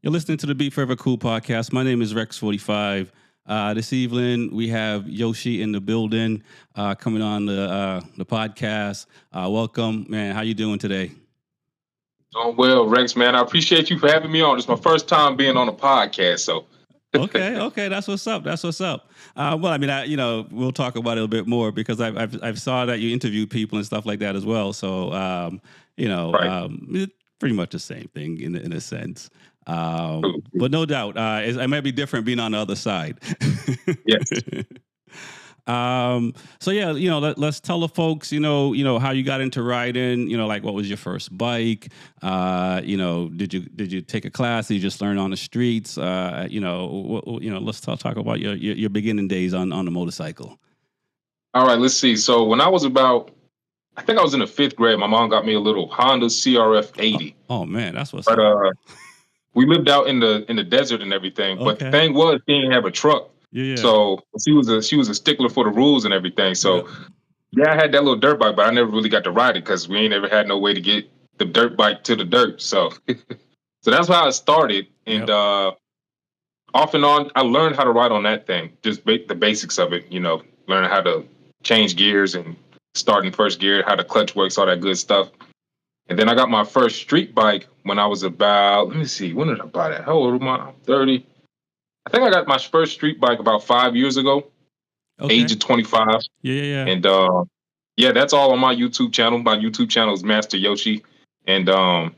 You're listening to the B4evaKool podcast. My name is Rex45. This evening we have Yoshi in the building, coming on the podcast. Welcome, man. How you doing today? Doing well, Rex, man. I appreciate you for having me on. It's my first time being on a podcast, so. Okay, that's what's up. Well, I mean, we'll talk about it a bit more because I've saw that you interview people and stuff like that as well. So, Right. it's pretty much the same thing in a sense. Cool. But no doubt, it might be different being on the other side. Yes. So yeah, let's tell the folks, how you got into riding. Like what was your first bike? Did you take a class? Did you just learn on the streets? Let's talk about your beginning days on the motorcycle. All right, let's see. So when I was I think I was in the 5th grade, my mom got me a little Honda CRF 80. Oh man, that's what's But up. we lived out in the desert and everything. But the Okay. thing was, she didn't have a truck. Yeah. So she was a stickler for the rules and everything. So yeah, I had that little dirt bike, but I never really got to ride it because we ain't ever had no way to get the dirt bike to the dirt. So so that's how it started. And off and on, I learned how to ride on that thing, just the basics of it, learning how to change gears and starting first gear, how the clutch works, all that good stuff. And then I got my first street bike when I was about, let me see, when did I buy that? How old am I? I'm 30. I think I got my first street bike about 5 years ago, age of 25. Yeah. And yeah, that's all on my YouTube channel. My YouTube channel is Master Yoshi. And I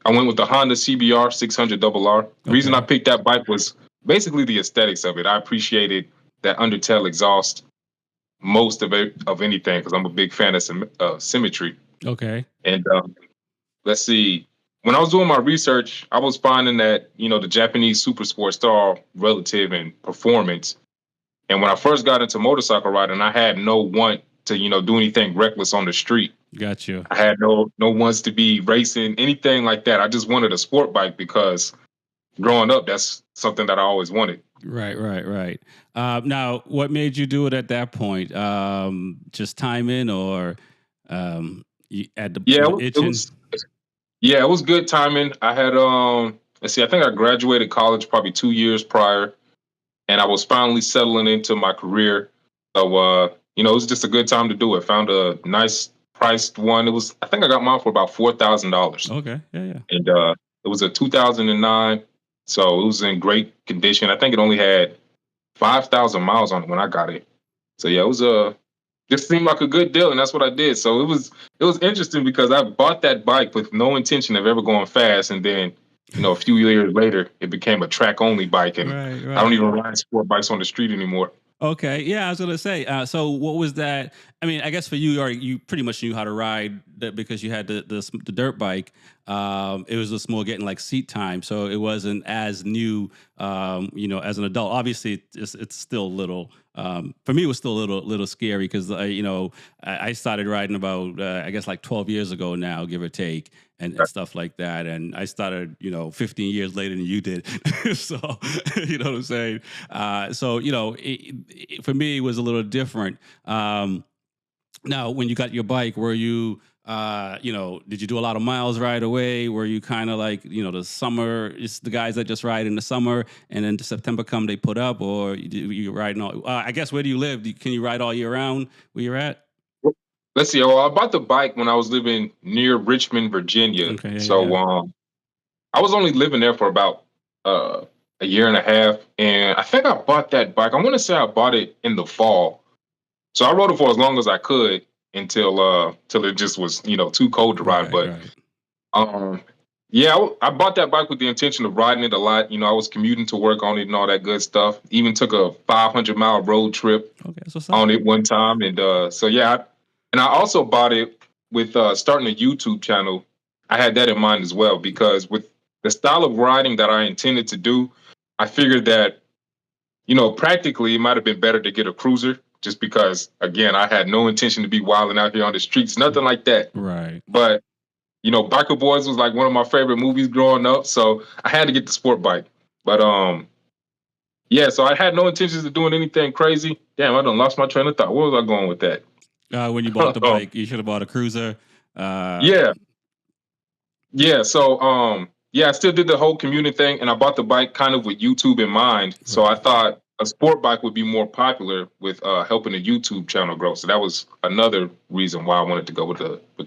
went with the Honda CBR 600RR. The reason I picked that bike was basically the aesthetics of it. I appreciated that undertail exhaust most of anything because I'm a big fan of symmetry. Okay. And let's see. When I was doing my research, I was finding that, the Japanese super sports, they're all relative in performance. And when I first got into motorcycle riding, I had no want to, do anything reckless on the street. Got you. I had no wants to be racing, anything like that. I just wanted a sport bike because growing up, that's something that I always wanted. Right. Now, what made you do it at that point? Just timing, or you at the itching? It was good timing. I had let's see, I think I graduated college probably 2 years prior, and I was finally settling into my career. So it was just a good time to do it. Found a nice priced one. I think I got mine for about $4,000. Okay, yeah. And it was a 2009, so it was in great condition. I think it only had 5,000 miles on it when I got it. So yeah, it was just seemed like a good deal, and that's what I did. So it was interesting because I bought that bike with no intention of ever going fast, and then a few years later, it became a track only bike, and right. I don't even ride sport bikes on the street anymore. Okay, yeah, I was gonna say. So, what was that? I mean, I guess for you, you pretty much knew how to ride that because you had the dirt bike. It was just more getting like seat time, so it wasn't as new. As an adult, obviously, it's still a little. For me, it was still a little scary because I started riding about I guess like 12 years ago now, give or take, and stuff like that. And I started 15 years later than you did, so you know what I'm saying. For me, it was a little different. Now, when you got your bike, were you, did you do a lot of miles right away? Were you kind of like, the summer, it's the guys that just ride in the summer and then September come, they put up, or you riding all, I guess, where do you live? Can you ride all year round where you're at? Let's see. I bought the bike when I was living near Richmond, Virginia. Okay, so I was only living there for about a year and a half. And I think I bought that bike. I want to say I bought it in the fall. So I rode it for as long as I could until it just was, too cold to ride. I bought that bike with the intention of riding it a lot. I was commuting to work on it and all that good stuff. Even took a 500-mile road trip on it one time. And and I also bought it with starting a YouTube channel. I had that in mind as well, because with the style of riding that I intended to do, I figured that, practically it might have been better to get a cruiser, just because, again, I had no intention to be wilding out here on the streets, nothing like that. Right. But, Biker Boys was like one of my favorite movies growing up, so I had to get the sport bike. But so I had no intentions of doing anything crazy. Damn, I done lost my train of thought. Where was I going with that? When you bought the bike, you should have bought a cruiser. Yeah. So yeah, I still did the whole commuting thing, and I bought the bike kind of with YouTube in mind. So I Right. thought a sport bike would be more popular with helping the YouTube channel grow. So that was another reason why I wanted to go with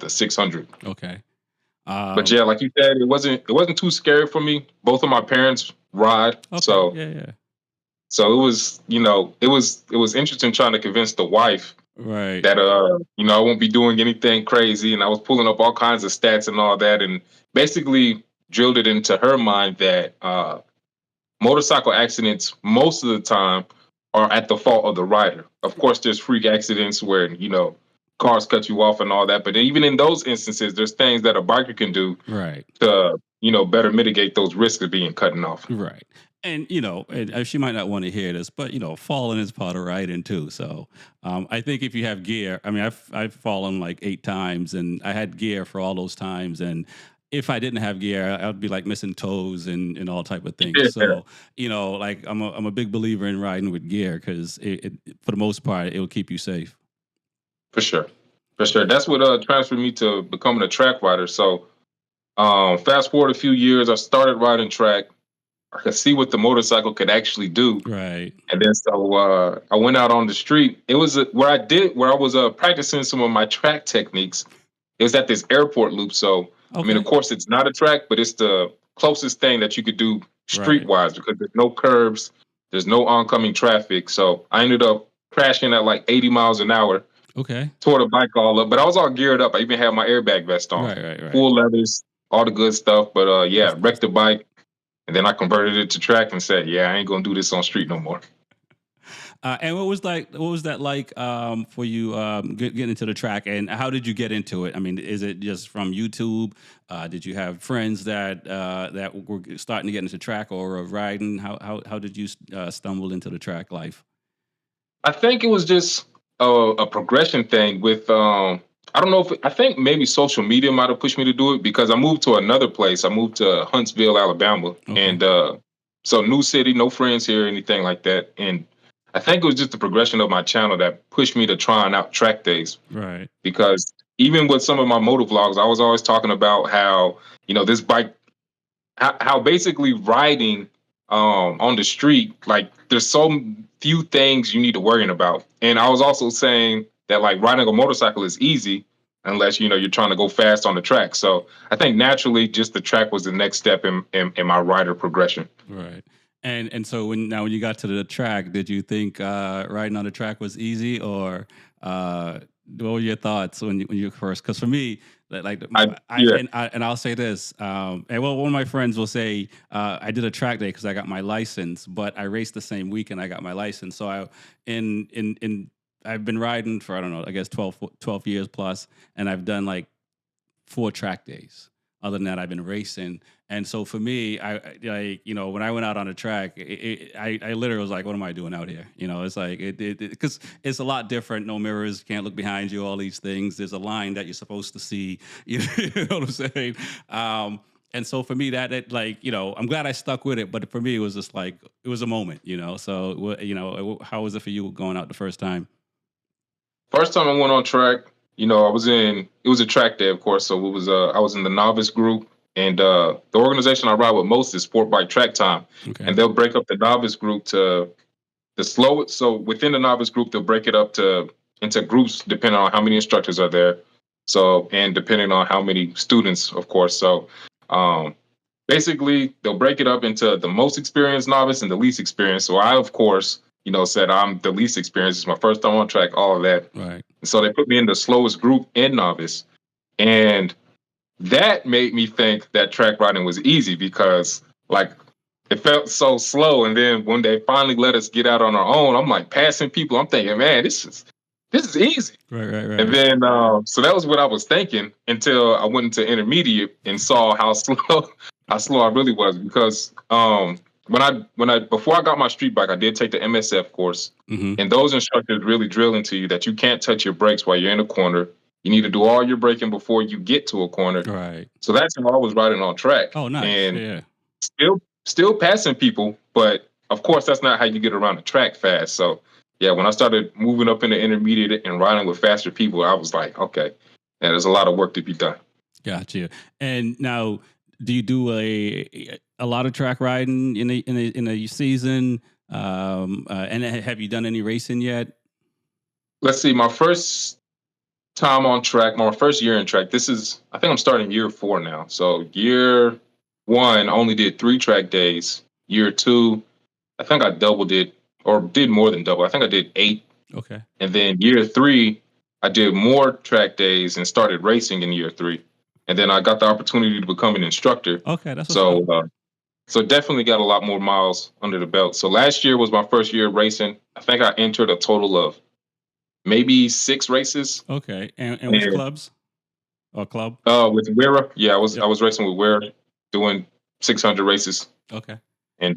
the 600. Okay. But Um, yeah, like you said, it wasn't too scary for me. Both of my parents ride, okay. so Yeah. Yeah. it was, it was interesting trying to convince the wife Right. that I won't be doing anything crazy, and I was pulling up all kinds of stats and all that, and basically drilled it into her mind that motorcycle accidents most of the time are at the fault of the rider. Of course, there's freak accidents where cars cut you off and all that, but even in those instances, there's things that a biker can do Right. to better mitigate those risks of being cut off. Right. And she might not want to hear this, but falling is part of riding too. So I think if you have gear, I mean, I've fallen like 8 times, and I had gear for all those times. And if I didn't have gear, I'd be like missing toes and all type of things. Yeah, So like I'm a big believer in riding with gear because for the most part it will keep you safe. for sure, for sure. That's what transferred me to becoming a track rider. So fast forward a few years, I started riding track. I could see what the motorcycle could actually do. Right. And then so I went out on the street. It was where I was practicing some of my track techniques. It was at this airport loop. So I mean, of Okay. course, it's not a track, but it's the closest thing that you could do Right. streetwise because there's no curbs, there's no oncoming traffic. So I ended up crashing at like 80 miles an hour, Okay. tore the bike all up. But I was all geared up. I even had my airbag vest on, Right. Right. Right. full leathers, all the good stuff. But yeah, wrecked the bike. And then I converted it to track and said, "Yeah, I ain't gonna do this on street no more." And what was that like for you getting into the track, and how did you get into it? I mean, is it just from YouTube? Did you have friends that were starting to get into track or riding? How did you stumble into the track life? I think it was just a progression thing with I don't know if I think maybe social media might have pushed me to do it because I moved to another place. I moved to Huntsville, Alabama, Okay. and so new city, no friends here, anything like that. And I think it was just the progression of my channel that pushed me to trying out track days Right. because even with some of my motor vlogs, I was always talking about how this bike how basically riding on the street, like there's so few things you need to worry about. And I was also saying that like riding a motorcycle is easy unless you're trying to go fast on the track. So I think naturally just the track was the next step in my rider progression. Right. And so when you got to the track, did you think riding on the track was easy, or what were your thoughts when you first? Because for me, like I Yeah. and I'll say this, and well, one of my friends will say I did a track day because I got my license, but I raced the same weekend I got my license. So in I've been riding for I don't know, I guess 12 years plus, and I've done like 4 track days. Other than that, I've been racing, and so for me, like when I went out on the track, I literally was like, "What am I doing out here?" It's like because it's a lot different. No mirrors, can't look behind you. All these things. There's a line that you're supposed to see. You know what I'm saying? And so for me, that like I'm glad I stuck with it. But for me, it was just like it was a moment. So how was it for you going out the first time? First time I went on track, I was in it was a track day, of course. So it was I was in the novice group, and the organization I ride with most is Sport Bike Track Time. Okay. And they'll break up the novice group to the slow so within the novice group they'll break it up to into groups depending on how many instructors are there. So and depending on how many students, of course. So um basically they'll break it up into the most experienced novice and the least experienced. So I of course, said I'm the least experienced. It's my first time on track, all of that. Right. And so they put me in the slowest group in novice. And that made me think that track riding was easy because like it felt so slow. And then when they finally let us get out on our own, I'm like passing people. I'm thinking, man, this is easy. Right. Right. And Right. then so that was what I was thinking until I went into intermediate and saw how slow I really was because when I before I got my street bike, I did take the MSF course, Mm-hmm. and those instructors really drill into you that you can't touch your brakes while you're in a corner. You need to do all your braking before you get to a corner. Right. So that's how I was riding on track, Oh, nice. and Yeah. still passing people, but of course that's not how you get around the track fast. So yeah, when I started moving up into intermediate and riding with faster people, I was like, okay, yeah, there's a lot of work to be done. Gotcha. And now, do you do a lot of track riding in a season? And have you done any racing yet? Let's see, my first time on track, my first year in track. I think I'm starting year 4 now. So year 1 only did 3 track days. Year 2, I think I doubled it or did more than double. I think I did 8. Okay. And then year 3, I did more track days and started racing in year 3. And then I got the opportunity to become an instructor. Okay, that's what's up. So definitely got a lot more miles under the belt. So last year was my first year racing. I think I entered a total of maybe 6 races. Okay, and which And clubs or club? with Wera, yeah, I Yep. was racing with Wera, doing 600 races. Okay. And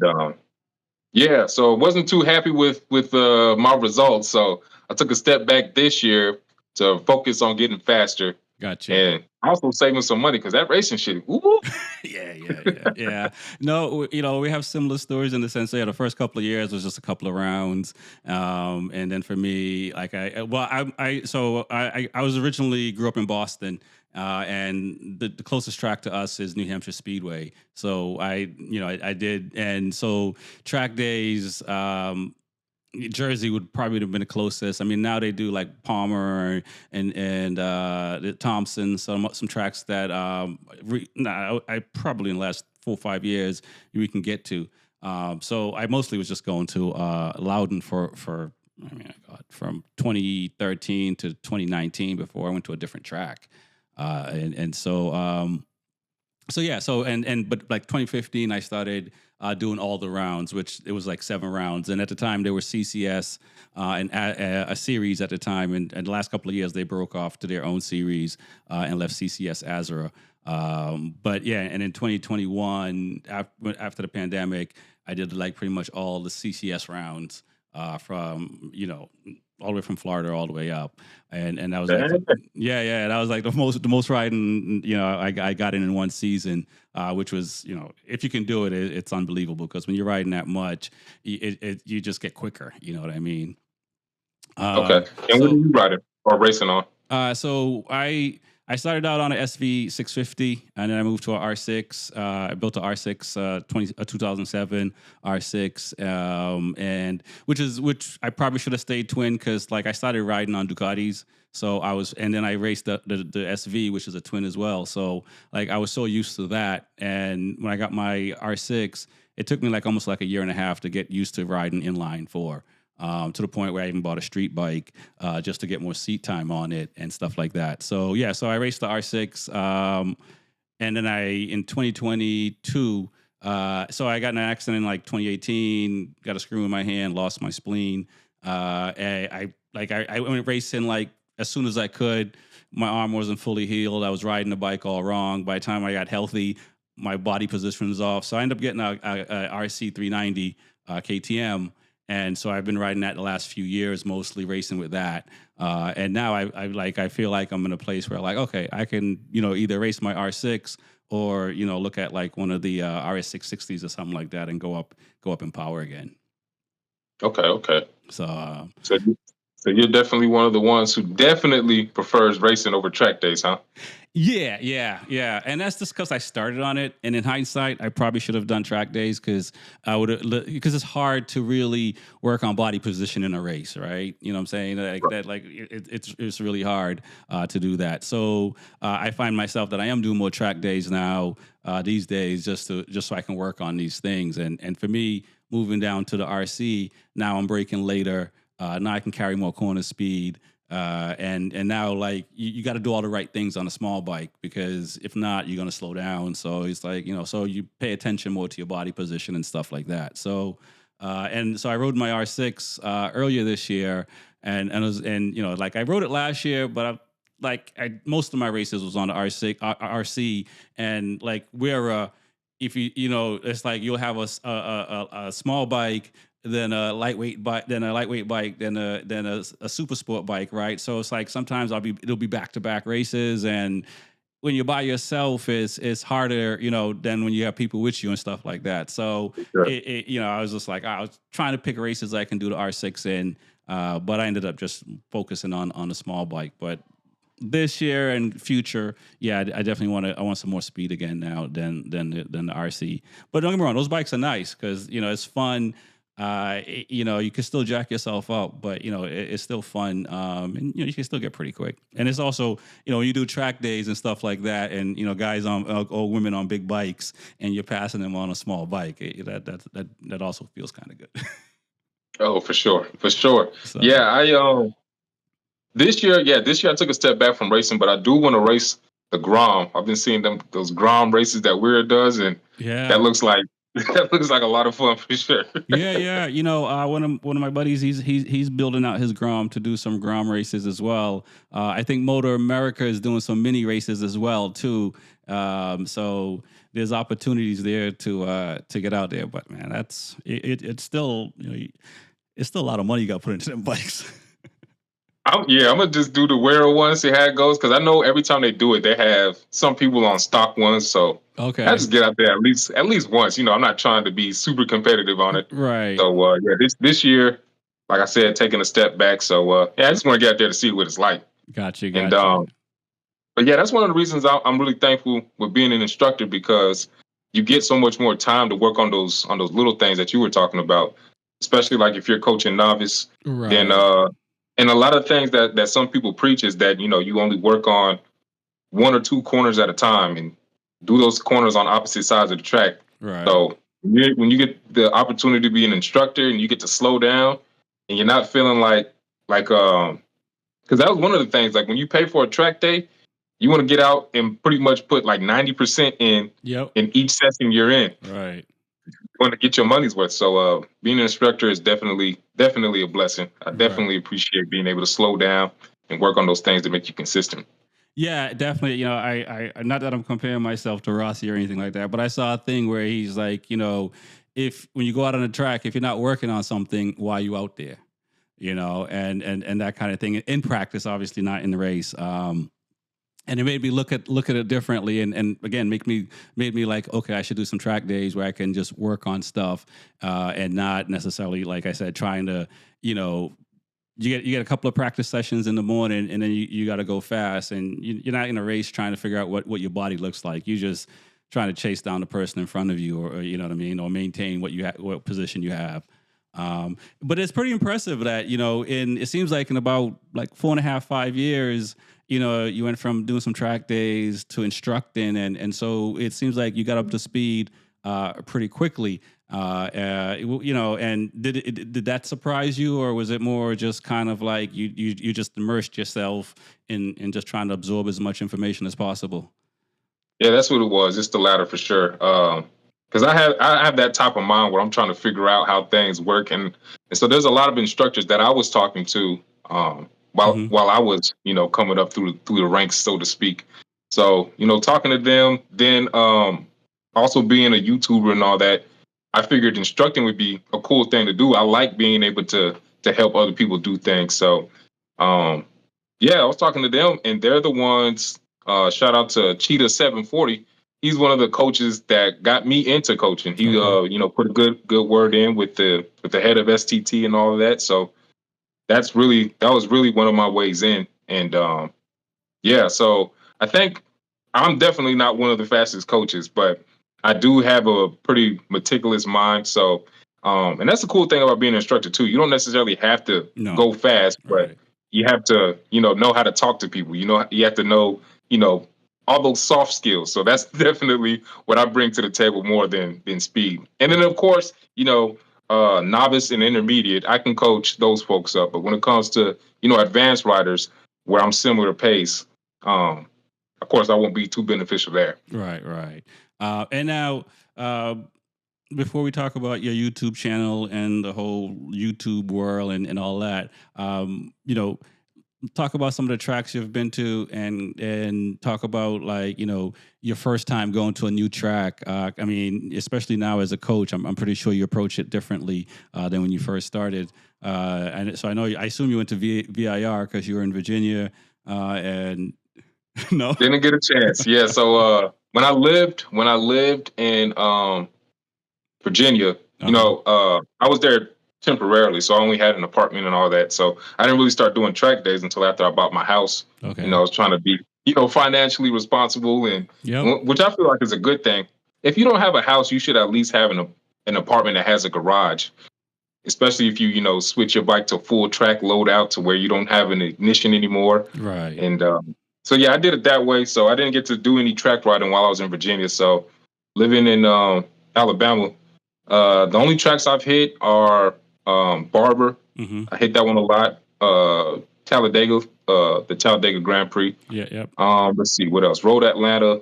yeah, so I wasn't too happy with my results. So I took a step back this year to focus on getting faster Gotcha. and also saving some money because that racing shit. Woo, Yeah. No, we have similar stories in the sense that the first couple of years was just a couple of rounds, and then for me, like I was originally grew up in Boston, and the closest track to us is New Hampshire Speedway. So I did, and so track days. Jersey would probably have been the closest. I mean, now they do like Palmer and the Thompson, some tracks that I probably in the last 4 or 5 years we can get to. So I mostly was just going to Loudon for I mean, God, from 2013 to 2019 before I went to a different track, and so yeah, but like 2015, I started doing all the rounds, which it was like 7 rounds, and at the time there were CCS and a series at the time, and the last couple of years they broke off to their own series and left CCS Azura. But yeah, and in 2021, after the pandemic, I did like pretty much all the CCS rounds from all the way from Florida all the way up, and that was like man. that was like the most riding I got in one season, which was if you can do it, it's unbelievable because when you're riding that much, you just get quicker. You know what I mean? Okay. And what are So you riding or racing on? so I started out on an SV 650, and then I moved to an R6. I built an R6 2007 R6, and which I probably should have stayed twin because like I started riding on Ducatis. So and then I raced the SV, which is a twin as well. So like I was so used to that, and when I got my R6, it took me like almost like a year and a half to get used to riding inline four to the point where I even bought a street bike just to get more seat time on it and stuff like that. So yeah, so I raced the R6, and then in 2022, so I got in an accident in like 2018, got a screw in my hand, lost my spleen. And I went racing like as soon as I could. My arm wasn't fully healed. I was riding the bike all wrong. By the time I got healthy, my body position was off. So I ended up getting a RC 390 KTM. And so I've been riding that the last few years, mostly racing with that. And now I feel like I'm in a place where like, okay, I can, either race my R6 or, look at like one of the RS 660s or something like that and go up in power again. Okay. So, So, so you're definitely one of the ones who definitely prefers racing over track days, huh? yeah. And that's just because I started on it. And in hindsight, I probably should have done track days because it's hard to really work on body position in a race, right? You know what I'm saying? It's really hard to do that. So I find myself that I am doing more track days now these days just so I can work on these things. And for me, moving down to the RC, now I'm braking later. Now I can carry more corner speed. And now like you got to do all the right things on a small bike because if not, you're going to slow down. So it's like, so you pay attention more to your body position and stuff like that. So, and so I rode my R6 earlier this year and like I rode it last year, but most of my races was on the RC and like if it's like you'll have a small bike, then a lightweight bike, then a super sport bike, right? So it's like sometimes it'll be back to back races, and when you're by yourself, it's harder, than when you have people with you and stuff like that. So Sure. I was just like I was trying to pick races I can do the R6 in, but I ended up just focusing on the small bike. But this year and future, yeah, I definitely want to. I want some more speed again now than the RC. But don't get me wrong, those bikes are nice because it's fun. You can still jack yourself up, but it's still fun. And you can still get pretty quick. And it's also when you do track days and stuff like that, and guys on or women on big bikes, and you're passing them on a small bike. That also feels kind of good. Oh, for sure, for sure. So Yeah, this year I took a step back from racing, but I do want to race the Grom. I've been seeing those Grom races that Weird does, and that yeah. looks like that looks like a lot of fun for sure. Yeah, yeah. One of my buddies, he's building out his Grom to do some Grom races as well. I think Motor America is doing some mini races as well too. So there's opportunities there to get out there. But man, it's still it's still a lot of money you got to put into them bikes. I'm gonna just do the Weird one, see how it goes, because I know every time they do it, they have some people on stock ones. So I Okay, just get out there at least once. I'm not trying to be super competitive on it. right. So yeah, this year, like I said, taking a step back. So yeah, I just want to get out there to see what it's like. Got you, And got you. but yeah, that's one of the reasons I'm really thankful with being an instructor, because you get so much more time to work on those little things that you were talking about, especially like if you're coaching novice, then Right, and a lot of things that some people preach is that you only work on one or two corners at a time and do those corners on opposite sides of the track. right, So when you get the opportunity to be an instructor and you get to slow down and you're not feeling like because that was one of the things, like when you pay for a track day, you want to get out and pretty much put like 90% yep, in each session you're in. right. You want to get your money's worth. So being an instructor is definitely a blessing. I Right. definitely appreciate being able to slow down and work on those things to make you consistent. Yeah, definitely. I not that I'm comparing myself to Rossi or anything like that, but I saw a thing where he's like, if when you go out on the track, if you're not working on something, why are you out there? And that kind of thing in practice, obviously not in the race. And it made me look at it differently, and again, made me like, okay, I should do some track days where I can just work on stuff, and not necessarily, like I said, trying to, you know, you get a couple of practice sessions in the morning, and then you got to go fast, and you're not in a race trying to figure out what your body looks like. You just trying to chase down the person in front of you, or you know what I mean, or maintain what position you have. But it's pretty impressive that in it seems like in about like 4.5 5 years, you went from doing some track days to instructing, and so it seems like you got up to speed pretty quickly. And did that surprise you, or was it more just kind of like you just immersed yourself in just trying to absorb as much information as possible? Yeah, that's what it was. It's the latter for sure. Because I have that type of mind where I'm trying to figure out how things work, and so there's a lot of instructors that I was talking to while Hmm. while I was coming up through the ranks, so to speak. So talking to them, then also being a YouTuber and all that, I figured instructing would be a cool thing to do. I like being able to help other people do things. So um, yeah, I was talking to them, and they're the ones. Shout out to Cheetah 740. He's one of the coaches that got me into coaching. He, Okay. put a good word in with the head of STT and all of that. So that was really one of my ways in. And yeah, so I think I'm definitely not one of the fastest coaches, but I do have a pretty meticulous mind. So, and that's the cool thing about being an instructor too. You don't necessarily have to No. go fast, but Right. you have to, know how to talk to people. You have to know, all those soft skills. So that's definitely what I bring to the table more than speed. And then of course, novice and intermediate, I can coach those folks up. But when it comes to, advanced riders where I'm similar pace, um, of course, I won't be too beneficial there. Right. Right. And now, uh, before we talk about your YouTube channel and the whole YouTube world and all that, talk about some of the tracks you've been to, and talk about, like, your first time going to a new track. I mean, especially now as a coach, I'm pretty sure you approach it differently than when you first started. And so I assume you went to VIR because you were in Virginia, and no. Didn't get a chance. Yeah. So when I lived in Virginia, Okay. I was there temporarily, so I only had an apartment and all that. So I didn't really start doing track days until after I bought my house. I Okay. was trying to be, financially responsible, and Yep. which I feel like is a good thing. If you don't have a house, you should at least have an apartment that has a garage, especially if you switch your bike to full track load out to where you don't have an ignition anymore. Right. And so yeah, I did it that way. So I didn't get to do any track riding while I was in Virginia. So living in Alabama, the only tracks I've hit are Barber. Mm-hmm. I hit that one a lot. Talladega, the Talladega Grand Prix. Yeah. Yep. Let's see what else. Road Atlanta.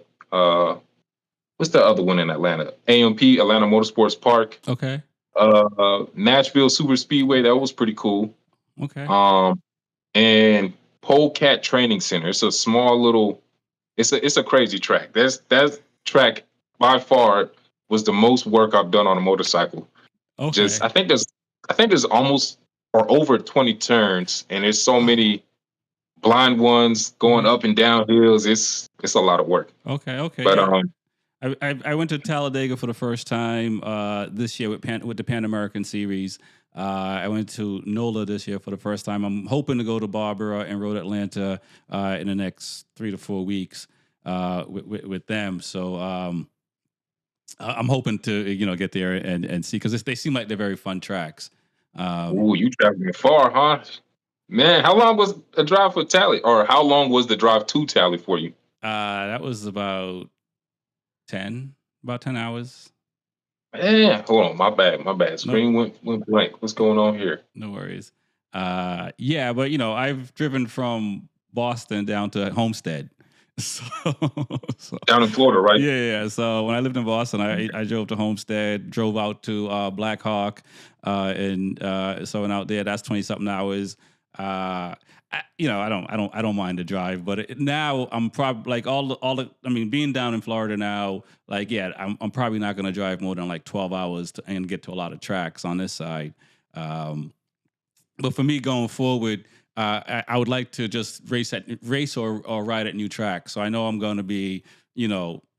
What's the other one in Atlanta? AMP, Atlanta Motorsports Park. Okay. Nashville Super Speedway. That was pretty cool. Okay. And Polecat Training Center. It's a small little. It's a crazy track. That track by far was the most work I've done on a motorcycle. Okay. I think there's almost or over 20 turns, and there's so many blind ones going up and down hills. It's a lot of work. Okay. Okay. But Yeah. I went to Talladega for the first time this year with the Pan American Series. I went to NOLA this year for the first time. I'm hoping to go to Barbara and Road Atlanta in the next 3 to 4 weeks with them. So I'm hoping to get there and see, because they seem like they're very fun tracks. Ooh, you traveling far, huh? Man, how long was a drive for Tally, or how long was the drive to Tally for you? That was about 10 hours. Man, hold on, my bad. Screen went blank. What's going on here? No worries. Yeah, but I've driven from Boston down to Homestead. So, Down in Florida, right? Yeah. So when I lived in Boston, I drove to Homestead, drove out to Black Hawk, and so went out there. That's 20 something hours. I don't mind the drive, but now I'm probably like I mean, being down in Florida now, like, yeah, I'm probably not going to drive more than like 12 hours and get to a lot of tracks on this side. But for me going forward, I would like to just race or ride at new tracks. So I know I'm going to be,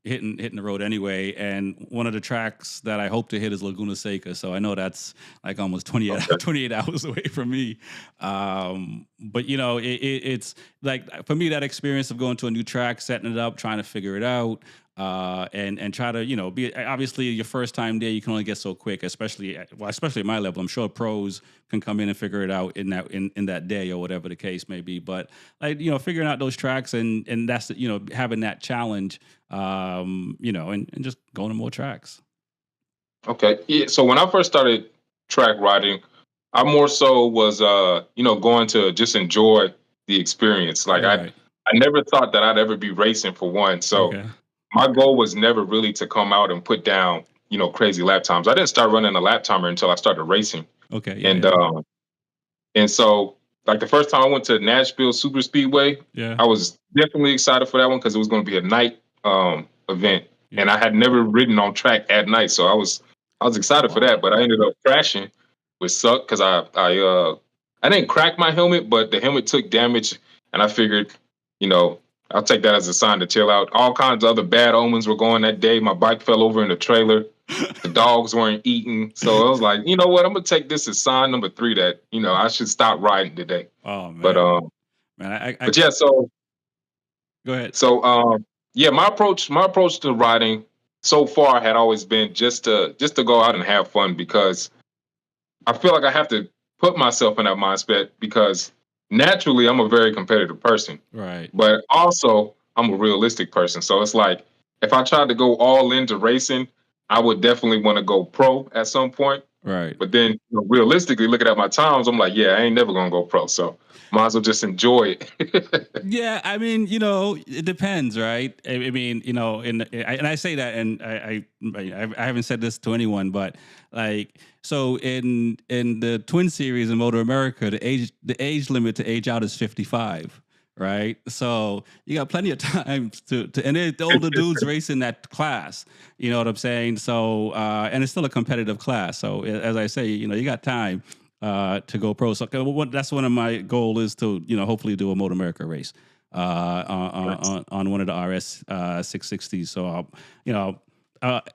hitting the road anyway. And one of the tracks that I hope to hit is Laguna Seca. So I know that's like almost 28 hours away from me. But it's like, for me, that experience of going to a new track, setting it up, trying to figure it out, and try to be, obviously your first time there, you can only get so quick, especially at my level. I'm sure pros can come in and figure it out in that day or whatever the case may be. But like figuring out those tracks and that's having that challenge, and just going to more tracks. Okay, yeah. So when I first started track riding, I more so was going to just enjoy the experience. Like Right. I never thought that I'd ever be racing for one. So Okay. my goal was never really to come out and put down, crazy lap times. I didn't start running a lap timer until I started racing. Okay. And Yeah. and so like the first time I went to Nashville Super Speedway, Yeah. I was definitely excited for that one because it was going to be a night event. Yeah. And I had never ridden on track at night. So I was excited for that, but I ended up crashing, which sucked because I didn't crack my helmet, but the helmet took damage, and I figured, I'll take that as a sign to chill out. All kinds of other bad omens were going that day. My bike fell over in the trailer. The dogs weren't eating. So I was like, you know what? I'm gonna take this as sign number 3 that, I should stop riding today. Oh man. But Man, but yeah, so go ahead. so yeah, my approach to riding so far had always been just to go out and have fun, because I feel like I have to put myself in that mindset, because naturally I'm a very competitive person. Right. But also I'm a realistic person. So it's like, if I tried to go all into racing, I would definitely want to go pro at some point. Right. But then realistically, looking at my times, I'm like, yeah, I ain't never gonna go pro. So might as well just enjoy it. Yeah, I mean, it depends, right? I mean, and I say that, and I haven't said this to anyone, but like, so in the Twin Series in Motor America, the age limit to age out is 55, right? So you got plenty of time to and the older dudes racing that class. You know what I'm saying? So and it's still a competitive class. So as I say, you got time to go pro. So that's one of my goal is to hopefully do a Motor America race on one of the RS 660s. So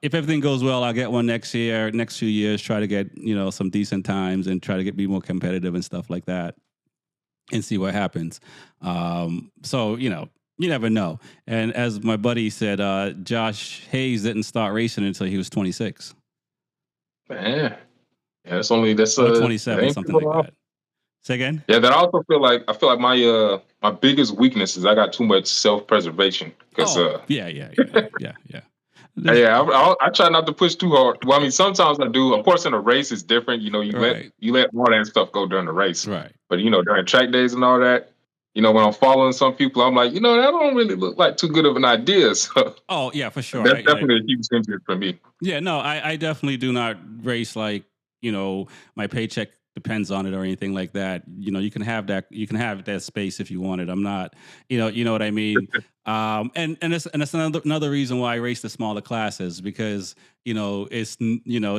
if everything goes well, I'll get one next year, next few years, try to get, some decent times and try to be more competitive and stuff like that and see what happens. So, you never know. And as my buddy said, Josh Hayes didn't start racing until he was 26. Man, yeah, that's Or that 27, ain't something people like off. that. Say again? Yeah, that I also feel like my biggest weakness is I got too much self preservation because Oh, yeah. There's, yeah, I try not to push too hard. Well, I mean, sometimes I do. Of course, in a race, it's different. right, You let all that stuff go during the race. right. But during track days and all that, when I'm following some people, I'm like, that don't really look like too good of an idea. So Oh, yeah, for sure. that's definitely a huge interest for me. Yeah, no, I definitely do not race like, my paycheck depends on it or anything like that. You can have that space if you want it. I'm not, you know what I mean? And that's another reason why I race the smaller classes because, it's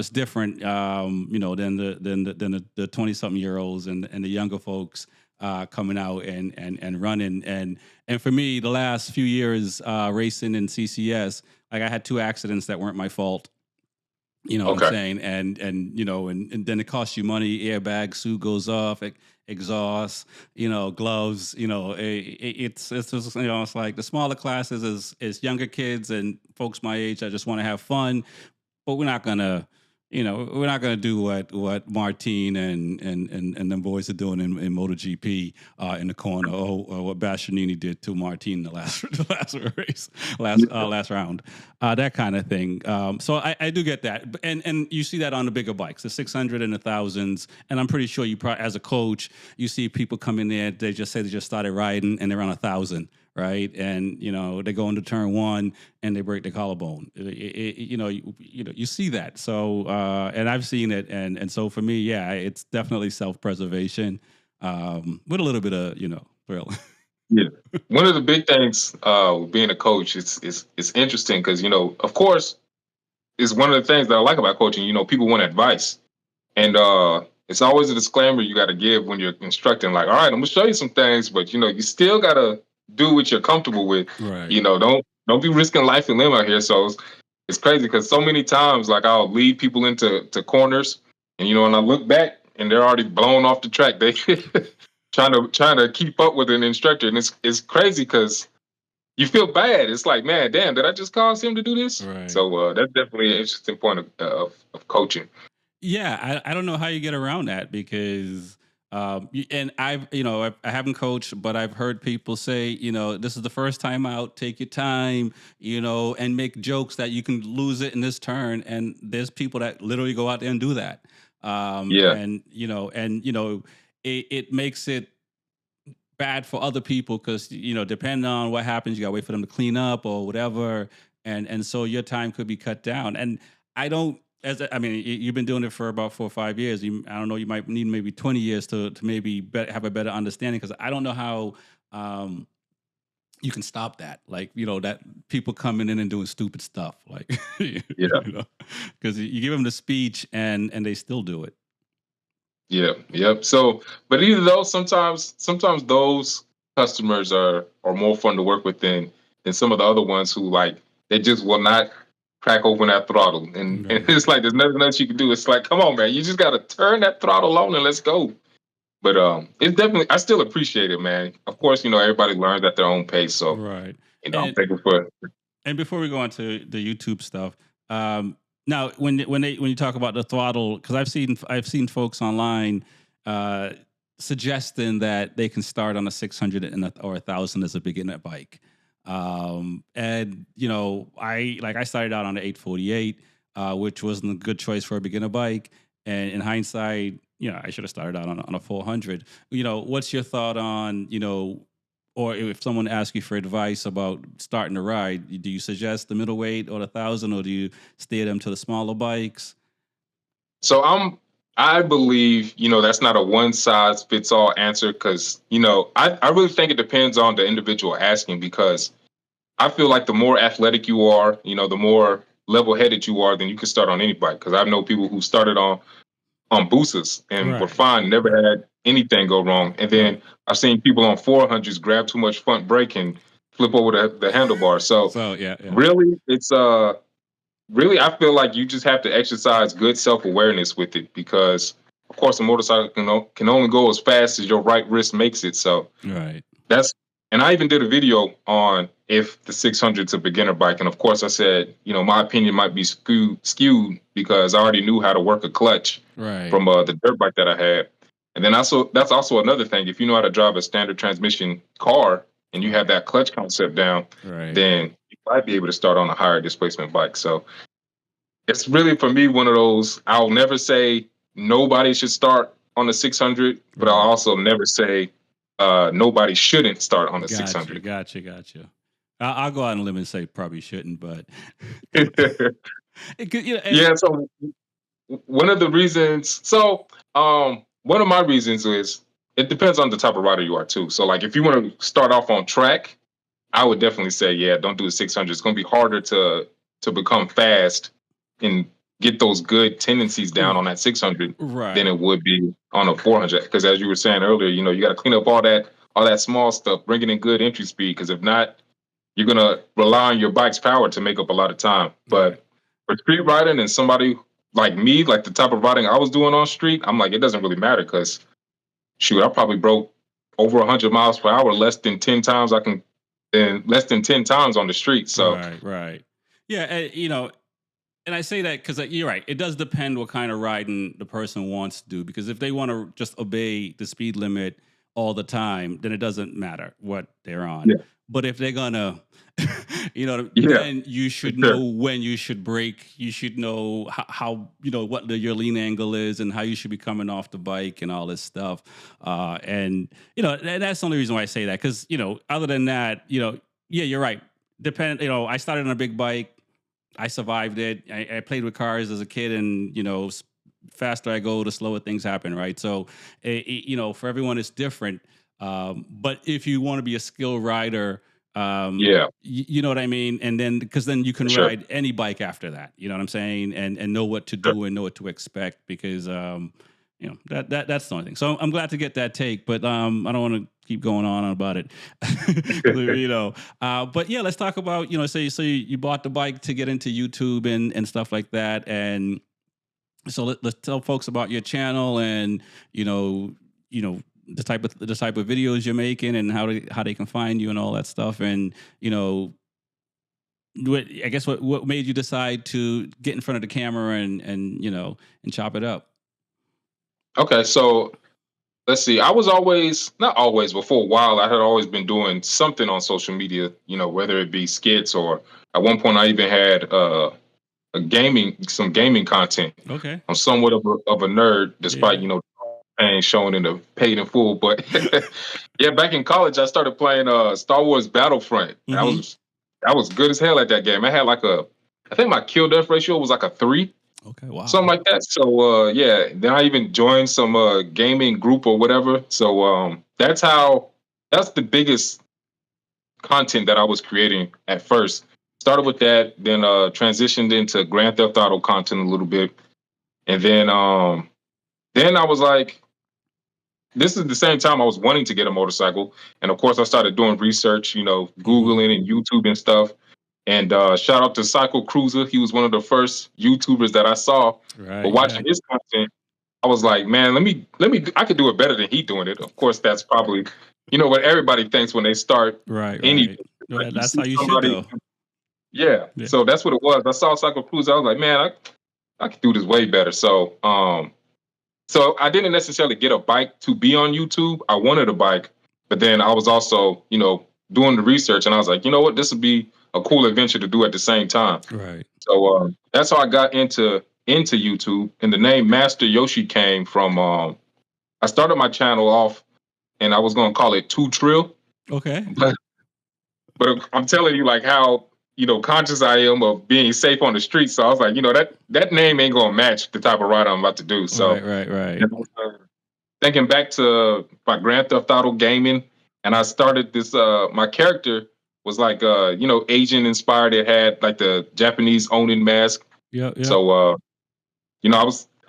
different, than the 20 something year olds and the younger folks coming out and running. And for me, the last few years racing in CCS, like I had 2 accidents that weren't my fault. You know what I'm Okay. saying? And then it costs you money. Airbag, suit goes off, exhaust, gloves. It's just, it's like the smaller classes is younger kids and folks my age that just want to have fun, but we're not gonna do what Martine and them boys are doing in MotoGP in the corner, or what Bastianini did to Martine the last race, last round, that kind of thing. So I do get that, and you see that on the bigger bikes, the 600 and the thousands, and I'm pretty sure you probably, as a coach, you see people come in there, they just say they just started riding and they're on 1,000. Right, and they go into turn 1 and they break the collarbone. You see that. So and I've seen it, and so for me, yeah, it's definitely self-preservation with a little bit of thrill. Yeah. One of the big things with being a coach it's interesting because of course is one of the things that I like about coaching. People want advice, and it's always a disclaimer you got to give when you're instructing. Like, all right, I'm gonna show you some things, but you still gotta do what you're comfortable with. Right. Don't be risking life and limb out here. So it's crazy because so many times, like I'll lead people into corners, and when I look back and they're already blown off the track, they trying to keep up with an instructor, and it's crazy because you feel bad. It's like, man, damn, did I just cause him to do this? Right. So that's definitely an interesting point of coaching. Yeah, I don't know how you get around that because and I haven't coached, but I've heard people say, this is the first time out, take your time, and make jokes that you can lose it in this turn. And there's people that literally go out there and do that. Yeah, It makes it bad for other people because depending on what happens, you gotta wait for them to clean up or whatever, and so your time could be cut down. And I don't, you've been doing it for about 4 or 5 years. I don't know, you might need maybe 20 years to maybe have a better understanding because I don't know how you can stop that. Like that people coming in and doing stupid stuff, like yeah. because you give them the speech and they still do it. Yeah, yep. So, but either those sometimes those customers are more fun to work with than some of the other ones who like they just will not crack open that throttle, and Right. it's like there's nothing else you can do. It's like, come on, man, you just got to turn that throttle on and let's go. But it's definitely I still appreciate it, man. Of course, everybody learns at their own pace, so Right. I'm And thankful for. And before we go on to the YouTube stuff, now when you talk about the throttle, because I've seen folks online uh, suggesting that they can start on a 600 or 1,000 as a beginner bike, and I started out on the 848, which wasn't a good choice for a beginner bike, and in hindsight, I should have started out on a 400. What's your thought on or if someone asks you for advice about starting to ride, do you suggest the middleweight or the 1,000, or do you steer them to the smaller bikes? So I believe, that's not a one size fits all answer because, I really think it depends on the individual asking because I feel like the more athletic you are, the more level headed you are, then you can start on any bike. Because I know people who started on boosters and were Right, fine, never had anything go wrong. And then right. I've seen people on 400s grab too much front brake and flip over the handlebar. So So yeah, yeah, really, it's really, I feel like you just have to exercise good self-awareness with it because, of course, a motorcycle can only go as fast as your right wrist makes it. So Right. that's, and I even did a video on if the 600's a beginner bike. And of course, I said, my opinion might be skewed because I already knew how to work a clutch Right. from the dirt bike that I had. And then also, that's also another thing. If you know how to drive a standard transmission car and you have Right. that clutch concept down, Right. then you might be able to start on a higher displacement bike. So it's really for me one of those. I'll never say nobody should start on the 600, but I'll Right. also never say nobody shouldn't start on the Gotcha. 600. Gotcha. Gotcha. I'll go out on a limb and say probably shouldn't, but it could, Yeah. So one of the reasons, one of my reasons is it depends on the type of rider you are too. So like if you want to start off on track, I would definitely say, yeah, don't do the 600. It's going to be harder to become fast and get those good tendencies down on that 600 than right. it would be on a 400. Because as you were saying earlier, you got to clean up all that small stuff, bring it in good entry speed. Because if not, you're gonna rely on your bike's power to make up a lot of time. Right. But for street riding and somebody like me, like the type of riding I was doing on street, I'm like, it doesn't really matter because shoot, I probably broke over 100 miles per hour less than 10 times less than 10 times on the street. So Right. Right. Yeah. And I say that because you're right. It does depend what kind of riding the person wants to do. Because if they want to just obey the speed limit all the time, then it doesn't matter what they're on. yeah, But if they're gonna, yeah, then you for should sure. know when you should brake. You should know how what your lean angle is and how you should be coming off the bike and all this stuff. And that's the only reason why I say that. Because other than that, yeah, you're right. I started on a big bike. I survived it. I played with cars as a kid, and faster I go, the slower things happen, right? So, for everyone, it's different. But if you want to be a skilled rider, Yeah, you know what I mean, and then because then you for can sure. ride any bike after that. You know what I'm saying, and know what to Sure. do and know what to expect because that's the only thing. So I'm glad to get that take, but I don't want to keep going on about it. 'Cause, but yeah, let's talk about so you bought the bike to get into YouTube and stuff like that, and so let's tell folks about your channel and the type of videos you're making and how they can find you and all that stuff, and I guess what made you decide to get in front of the camera and chop it up. Okay, so let's see. I was always, not always, but for a while, I had always been doing something on social media. Whether it be skits or at one point I even had some gaming content. Okay. I'm somewhat of a nerd, despite Yeah. pain showing in the paid in full. But yeah, back in college, I started playing Star Wars Battlefront. And Mm-hmm. I was good as hell at that game. I had I think my kill death ratio was like a 3, Okay. Wow. something like that. So yeah, then I even joined some gaming group or whatever. So that's the biggest content that I was creating at first. Started with that, then transitioned into Grand Theft Auto content a little bit, and then I was like, this is the same time I was wanting to get a motorcycle, and of course I started doing research, Mm-hmm. Googling and YouTube and stuff. And shout out to Cycle Cruiser, he was one of the first YouTubers that I saw. But Right. watching Yeah. his content, I was like, man, let me, I could do it better than he doing it. Of course, that's probably, what everybody thinks when they start Right. anything. Right. Like Well, you that's see how you should somebody, though. yeah. Yeah. So that's what it was. I saw Cycle Cruiser, I was like, man, I could do this way better. So I didn't necessarily get a bike to be on YouTube. I wanted a bike, but then I was also, doing the research, and I was like, you know what, this would be a cool adventure to do at the same time. Right. So that's how I got into YouTube, and the name Master Yoshi came from. I started my channel off, and I was gonna call it Two Trill, Okay. but I'm telling you like how conscious I am of being safe on the street. So I was like, that name ain't gonna match the type of ride I'm about to do. Right. So Right. Right. and I was, thinking back to my Grand Theft Auto gaming, and I started this. My character was like Asian inspired. It had like the Japanese Onin mask. Yep. Yep. So I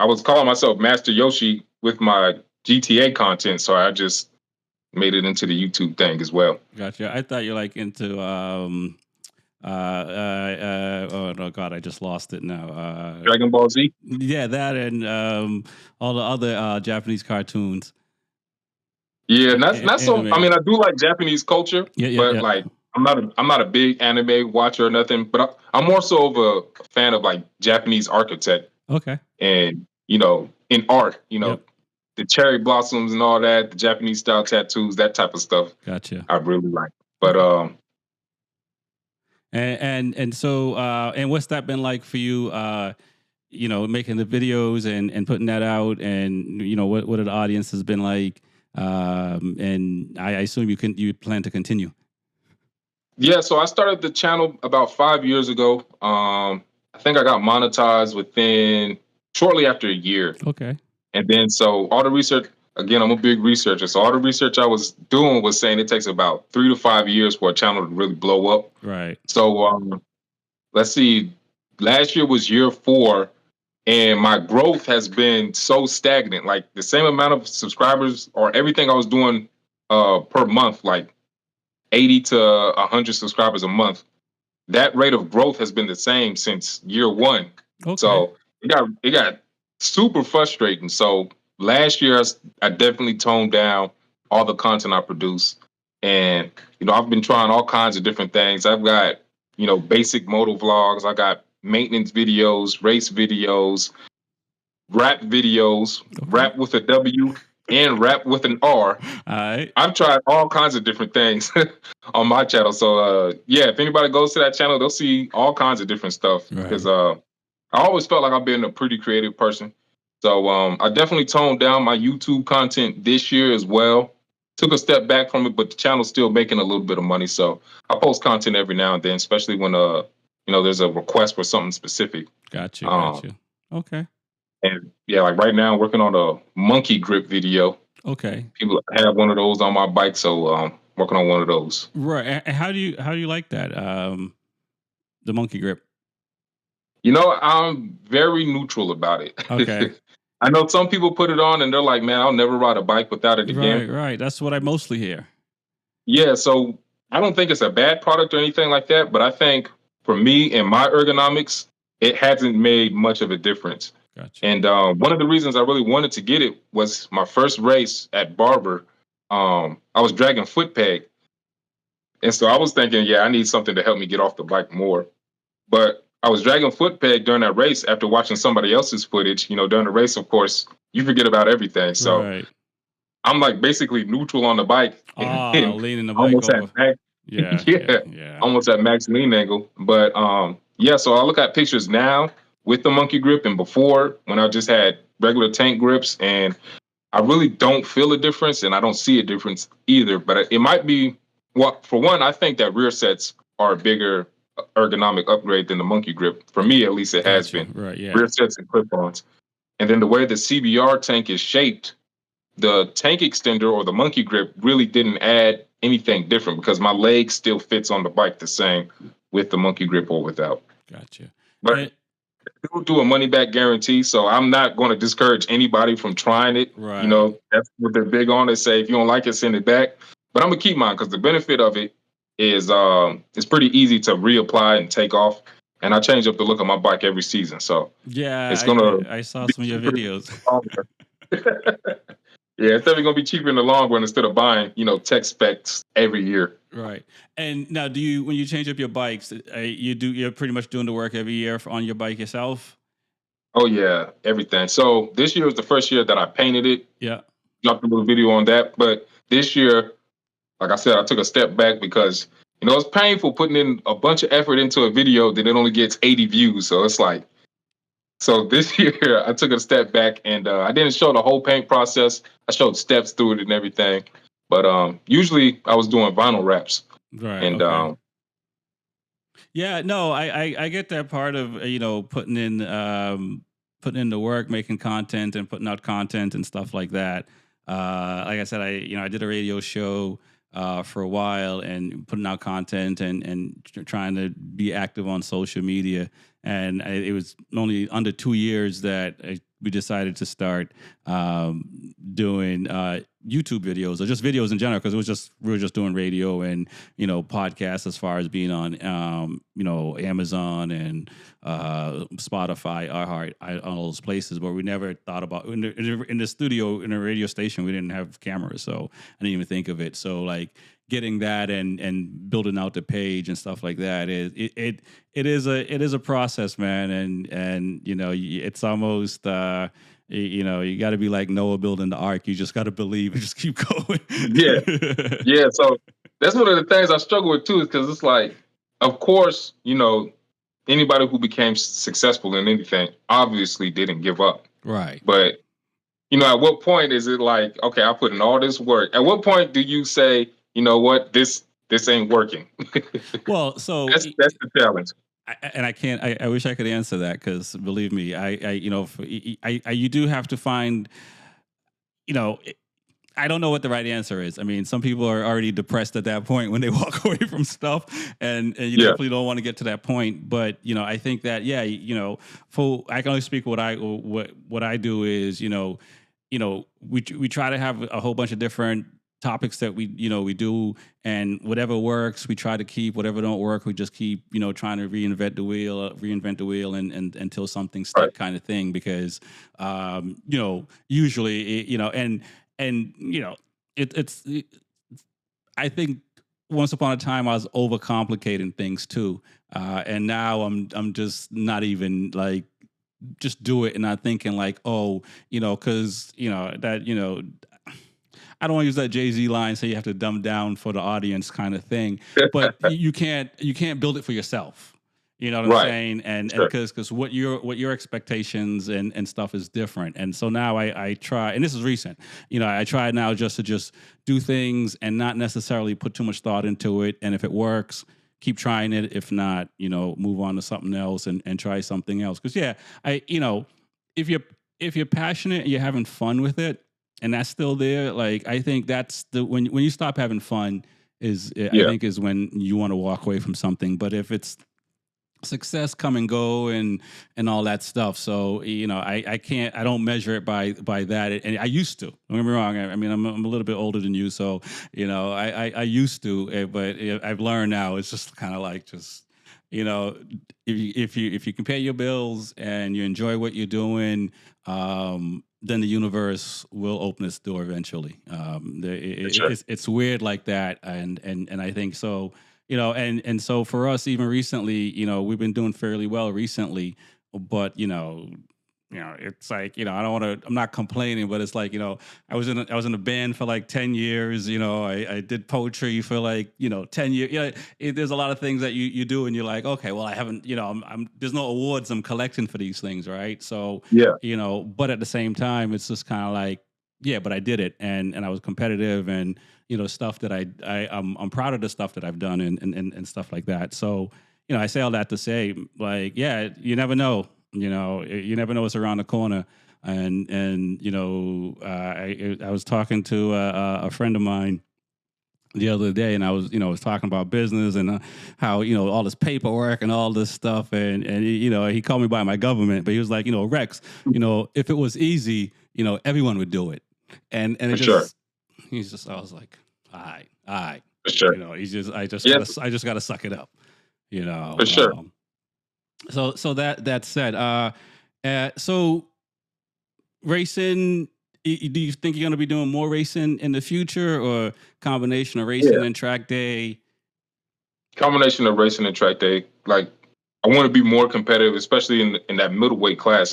was calling myself Master Yoshi with my GTA content. So I just made it into the YouTube thing as well. Gotcha. I thought you're like into Oh no, God, I just lost it now. Dragon Ball Z. Yeah, that and all the other Japanese cartoons, Yeah, not so. I anime. mean, I do like Japanese culture, Yeah, yeah, but yeah. like I'm not a big anime watcher or nothing. But I'm more so of a fan of like Japanese architect Okay. and in art. Yep. The cherry blossoms and all that, the Japanese style tattoos, that type of stuff. Gotcha. I really like. But Okay. And so and what's that been like for you? Making the videos and putting that out, and what the audience has been like. And I assume you plan to continue. yeah, so I started the channel about 5 years ago. I think I got monetized within shortly after a year. Okay. And then so all the research, again, I'm a big researcher. So all the research I was doing was saying it takes about 3 to 5 years for a channel to really blow up. Right. So let's see, last year was year 4, and my growth has been so stagnant. Like the same amount of subscribers or everything I was doing per month, like 80 to 100 subscribers a month. That rate of growth has been the same since year 1. Okay. So it got super frustrating. So last year I definitely toned down all the content I produce, and I've been trying all kinds of different things. I've got basic moto vlogs. I got maintenance videos, race videos, rap videos, Okay. rap with a W and rap with an R. All right. I've tried all kinds of different things on my channel. So yeah, if anybody goes to that channel, they'll see all kinds of different stuff because Right. I always felt like I've been a pretty creative person. So I definitely toned down my YouTube content this year as well. Took a step back from it, but the channel's still making a little bit of money. So I post content every now and then, especially when there's a request for something specific. Gotcha. Um Gotcha. Okay. and yeah, like right now I'm working on a monkey grip video. Okay. People have one of those on my bike, so working on one of those. Right. And how do you like that? The monkey grip. I'm very neutral about it. Okay. I know some people put it on and they're like, "Man, I'll never ride a bike without it again." Right. Right. That's what I mostly hear. Yeah, so I don't think it's a bad product or anything like that, but I think for me and my ergonomics, it hasn't made much of a difference. Gotcha. And one of the reasons I really wanted to get it was my first race at Barber. I was dragging foot peg, and so I was thinking, yeah, I need something to help me get off the bike more. But I was dragging foot peg during that race after watching somebody else's footage. During the race, of course, you forget about everything. So Right. I'm like basically neutral on the bike and Leaning the bike almost at over. max, Yeah. Yeah. yeah, Yeah. almost at max lean angle. But yeah, so I look at pictures now with the monkey grip and before when I just had regular tank grips, and I really don't feel a difference, and I don't see a difference either. But it might be, well, for one, I think that rear sets are a bigger ergonomic upgrade than the monkey grip. For me, at least, it has Gotcha. been Right. Yeah. rear sets and clip-ons. And then the way the CBR tank is shaped, the tank extender or the monkey grip really didn't add anything different because my leg still fits on the bike the same with the monkey grip or without. Gotcha. But And, we'll do a money back guarantee, so I'm not going to discourage anybody from trying it. right. That's what they're big on. They say if you don't like it, send it back. But I'm gonna keep mine because the benefit of it is it's pretty easy to reapply and take off. And I change up the look of my bike every season, so Yeah. it's gonna I saw be some of your cheaper in videos. the long run. Yeah, it's definitely gonna be cheaper in the long run instead of buying tech specs every year. Right. And now, when you change up your bikes, you're pretty much doing the work every year on your bike yourself. Oh yeah, everything. So this year was the first year that I painted it. Yeah. Dropped a little video on that, but this year, like I said, I took a step back because it's painful putting in a bunch of effort into a video that it only gets 80 views. So it's like, so this year I took a step back and I didn't show the whole paint process. I showed steps through it and everything, but usually I was doing vinyl wraps Right. and Okay. Yeah, no, I get that part of putting in the work, making content, and putting out content and stuff like that. Like I said, I did a radio show for a while and putting out content and trying to be active on social media. And it was only under 2 years that we decided to start doing YouTube videos or just videos in general, because we were just doing radio and podcasts as far as being on Amazon and Spotify, iHeart, all those places. But we never thought about in the studio in a radio station. We didn't have cameras, so I didn't even think of it. So like getting that and building out the page and stuff like that it is a process, man, and it's almost you got to be like Noah building the ark. You just got to believe and just keep going. Yeah. So that's one of the things I struggle with too, is because it's like, of course, anybody who became successful in anything obviously didn't give up, Right? But at what point is it like, okay, I put in all this work? At what point do you say, you know what, this ain't working? Well, so that's the challenge. I can't. I wish I could answer that, because believe me, you do have to find. I don't know what the right answer is. I mean, some people are already depressed at that point when they walk away from stuff, and you definitely don't want to get to that point. But I think that I can only speak what I do is we try to have a whole bunch of different topics that we do, and whatever works we try to keep, whatever don't work we just keep trying to reinvent the wheel and until something sticks, right, kind of thing, because usually it's I think once upon a time I was overcomplicating things too, and now I'm just not even like, just do it and not thinking like, because that I don't want to use that Jay-Z line, so you have to dumb down for the audience kind of thing, but you can't build it for yourself. You know what I'm saying? And because what your expectations and stuff is different. And so now I try, and this is recent, I try now just to do things and not necessarily put too much thought into it. And if it works, keep trying it. If not, move on to something else and try something else. Because if you're passionate and you're having fun with it, and that's still there, like I think that's when you stop having fun I think is when you want to walk away from something. But if it's success come and go and all that stuff, so I don't measure it by that, and I used to, don't get me wrong, I mean I'm a little bit older than you, so I used to, but I've learned now it's just kind of like, just if you can pay your bills and you enjoy what you're doing, then the universe will open its door eventually. It's weird like that, and I think so. And so for us, even recently, we've been doing fairly well recently, but it's like, I don't want to, I'm not complaining, but it's like, I was in a band for like 10 years, I did poetry for like, 10 years. There's a lot of things that you do and you're like, okay, well, I haven't, there's no awards I'm collecting for these things. Right. So, but at the same time, it's just kind of like, yeah, but I did it, and I was competitive, and stuff that I'm proud of the stuff that I've done and stuff like that. So I say all that to say, like, yeah, you never know, you never know what's around the corner, and I was talking to a friend of mine the other day, and I was talking about business and how all this paperwork and all this stuff, and he called me by my government, but he was like, Rex, if it was easy, everyone would do it. And it just, he's just, I was like, all right. For sure. I just got to suck it up, For sure. So that said, so racing, do you think you're going to be doing more racing in the future, or combination of racing and track day? Combination of racing and track day. Like, I want to be more competitive, especially in that middleweight class.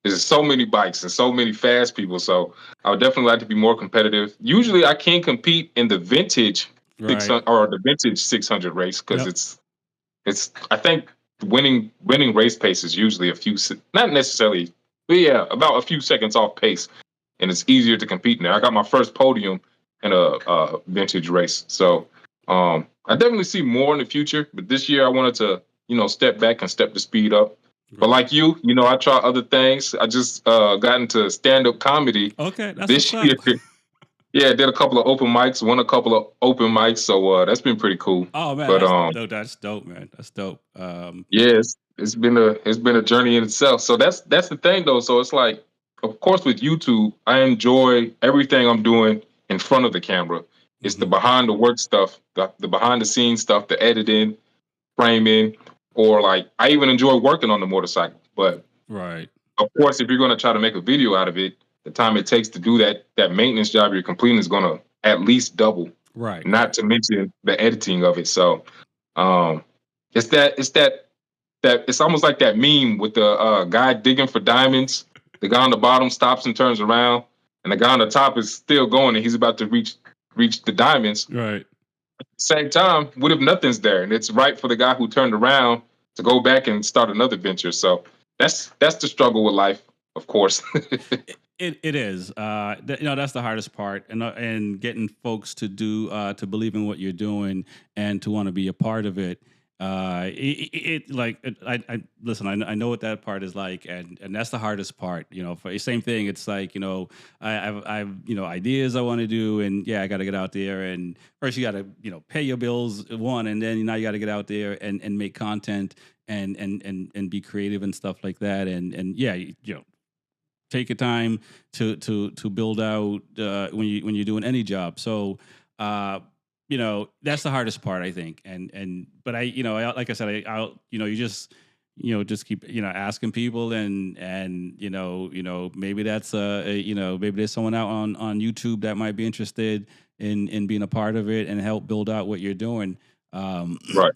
There's so many bikes and so many fast people. So I would definitely like to be more competitive. Usually I can compete in the vintage 600 or the vintage 600 race, because it's I think winning race pace is usually not necessarily, but about a few seconds off pace, and it's easier to compete in there. I got my first podium in a vintage race. So I definitely see more in the future, but this year I wanted to step back and step the speed up. But like you, I try other things. I just got into stand-up comedy. Okay, that's this year. Yeah, did a couple of open mics, won a couple of open mics, so that's been pretty cool. Oh man, but that's dope, man. That's dope. Yeah, it's been a journey in itself. So that's the thing though. So it's like, of course, with YouTube, I enjoy everything I'm doing in front of the camera. It's the Hmm. behind the work stuff, the behind the scenes stuff, the editing, framing, or like I even enjoy working on the motorcycle. But Right. of course, if you're going to try to make a video out of it, the time it takes to do that maintenance job you're completing is going to at least double. Right. Not to mention the editing of it. So um, it's it's almost like that meme with the guy digging for diamonds. The guy on the bottom stops and turns around, and the guy on the top is still going, and he's about to reach the diamonds. Right. Same time, what if nothing's there? And it's right for the guy who turned around to go back and start another venture. So that's the struggle with life, of course. It is. That's the hardest part, and getting folks to do to believe in what you're doing and to want to be a part of it. I listen. I know what that part is like, and that's the hardest part. For same thing. It's like I've ideas I want to do, and yeah, I got to get out there, and first you got to pay your bills one, and then now you got to get out there and make content and be creative and stuff like that, and yeah, take your time to build out when you're doing any job. So that's the hardest part, I think. But like I said, I'll you just keep asking people, and maybe that's maybe there's someone out on YouTube that might be interested in being a part of it and help build out what you're doing. Right,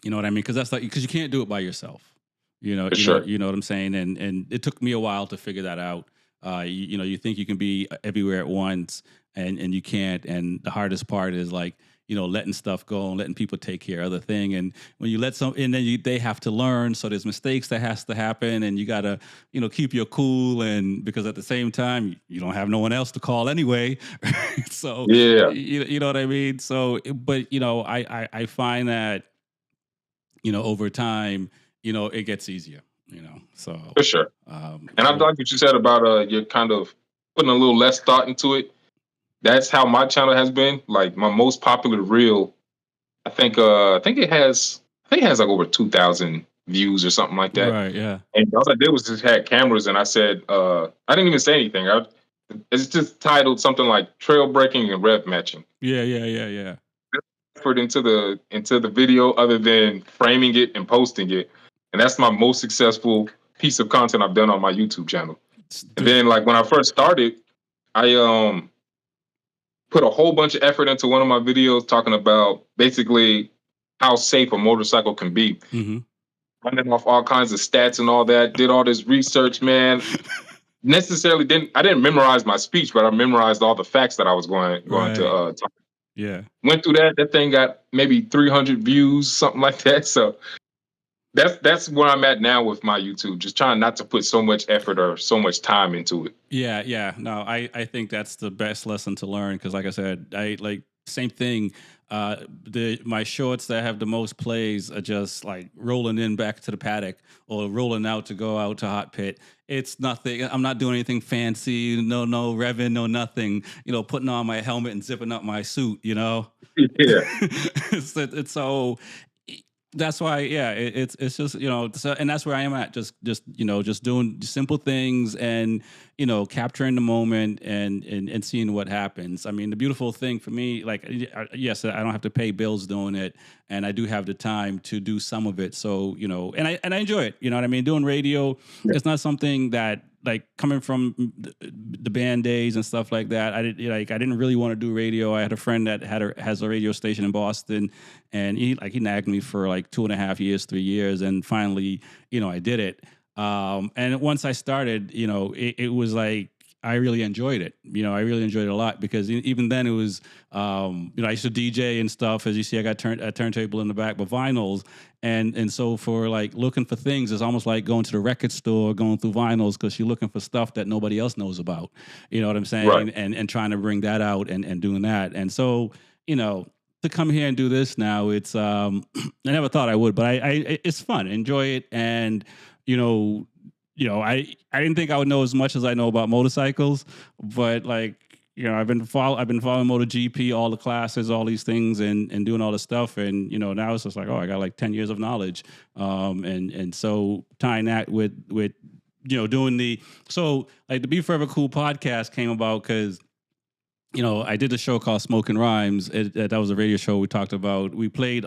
You know what I mean? Because you can't do it by yourself. for sure. You know what I'm saying? And it took me a while to figure that out. You think you can be everywhere at once, and you can't. And the hardest part is like letting stuff go and letting people take care of the thing. And when you let and then they have to learn. So there's mistakes that has to happen, and you gotta keep your cool. And because at the same time you don't have no one else to call anyway, so Yeah, you know what I mean. So, but I find that over time, it gets easier, so, for sure. And I so like what you said about you're kind of putting a little less thought into it. That's how my channel has been. Like my most popular reel, I think it has like over 2,000 views or something like that. right, yeah. And all I did was just had cameras, and I said I didn't even say anything. It's just titled something like trail breaking and rev matching. Yeah, yeah, yeah, yeah. Effort into the video other than framing it and posting it. And that's my most successful piece of content I've done on my YouTube channel. And There's then like when I first started, I put a whole bunch of effort into one of my videos talking about basically how safe a motorcycle can be. mhm. Running off all kinds of stats and all that, did all this research, man. Necessarily didn't memorize my speech, but I memorized all the facts that I was going to Right. talk. Yeah. Went through that. That thing got maybe 300 views, something like that. So that's where I'm at now with my YouTube. Just trying not to put so much effort or so much time into it. Yeah, yeah. No, I think that's the best lesson to learn because, like I said, I like same thing. My shorts that have the most plays are just like rolling in back to the paddock or rolling out to go out to hot pit. It's nothing. I'm not doing anything fancy. No revving, no nothing. Putting on my helmet and zipping up my suit. Yeah, It's so that's why, yeah, it's just so, and that's where I am at, just doing simple things and capturing the moment and seeing what happens. I mean, the beautiful thing for me, like, yes, I don't have to pay bills doing it, and I do have the time to do some of it. So and I enjoy it. You know what I mean? Doing radio, yeah, it's not something that, like, coming from the band days and stuff like that, I didn't really want to do radio. I had a friend that has a radio station in Boston, and he nagged me for like 2.5 years, 3 years, and finally, I did it. And once I started, it was like I really enjoyed it. I really enjoyed it a lot because even then it was, I used to DJ and stuff. As you see, I got a turntable in the back, but vinyls. And so for like looking for things, it's almost like going to the record store, going through vinyls because you're looking for stuff that nobody else knows about. You know what I'm right. saying? And trying to bring that out and doing that. And so, to come here and do this now, it's I never thought I would, but it's fun. Enjoy it. And, you know, I didn't think I would know as much as I know about motorcycles, but like, I've been following MotoGP, all the classes, all these things, and doing all the stuff, and now it's just like, oh, I got like 10 years of knowledge, and so tying that with doing so like the B4evaKool podcast came about because I did a show called Smoking Rhymes. That was a radio show. We played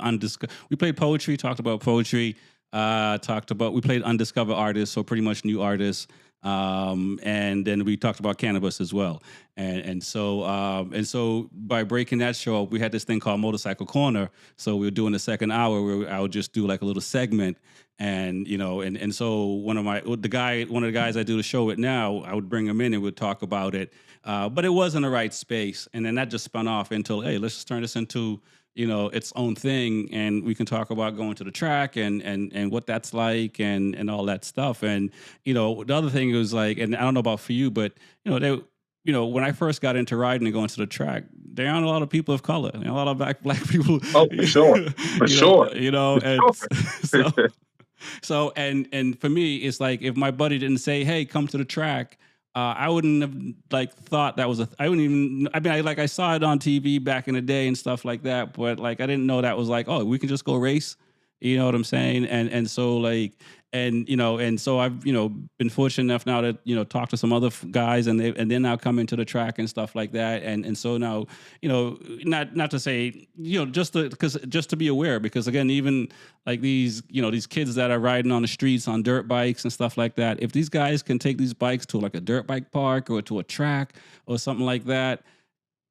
poetry, talked about poetry, we played undiscovered artists, so pretty much new artists. And then we talked about cannabis as well. And so by breaking that show up, we had this thing called Motorcycle Corner. So we were doing the second hour where I would just do like a little segment. And so one of the guys I do the show with now, I would bring him in and we'd talk about it. But it wasn't the right space. And then that just spun off into, hey, let's just turn this into, its own thing, and we can talk about going to the track and what that's like and all that stuff. And the other thing was like, and I don't know about for you, but when I first got into riding and going to the track, there aren't a lot of people of color, a lot of black people. Oh, for sure, for sure. And so and for me, it's like if my buddy didn't say, "Hey, come to the track," I wouldn't have like thought that was I wouldn't even. I mean, I saw it on TV back in the day and stuff like that, but like I didn't know that was like, oh, we can just go race. You know what I'm saying? And so like and so I've been fortunate enough now to talk to some other guys, and they're now coming to the track and stuff like that. And so now not to say just to be aware, because again, even like these kids that are riding on the streets on dirt bikes and stuff like that, if these guys can take these bikes to like a dirt bike park or to a track or something like that,